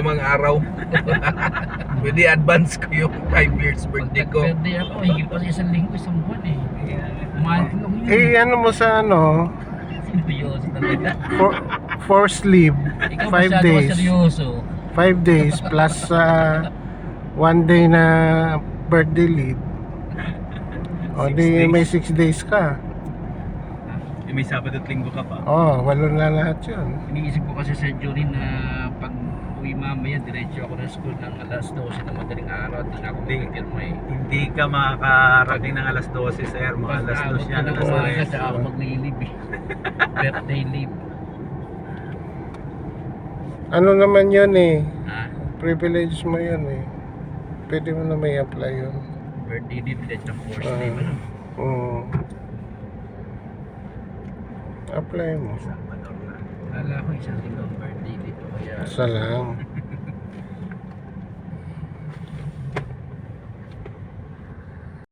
5 araw. Pwede advance ko yung 5 years birthday ko. Birthday ako, higil pa sa isang linggo, isang buwan eh. Month lang yun. Eh, ano mo sa ano? Seryoso talaga. Forced leave. Ikaw 5 masyado days. ka seryoso. 5 days plus 1 day na birthday leave. O di may 6 days ka. May Sabado at Linggo ka pa. Oh, 8 na lahat yun. Iniisip ko kasi sa Jorin na pag uwi mamaya, diretso ako ng school ng alas 12 ng madaling araw at di na ako magpipirma eh. Hindi ka makakarating ng alas 12, sir. Mga alas 2 yan, Pag alas umaga, 3. tsaka ako maglilib eh. Birthday leave. Ano naman yun eh. Ha? Privilege mo yun eh. Pwede mo na may apply yun. Birthday leave, diretso ng force leave. Ano? Apply mo. Kala ko isang linggo ang birthday dito. Kaya Isa lang.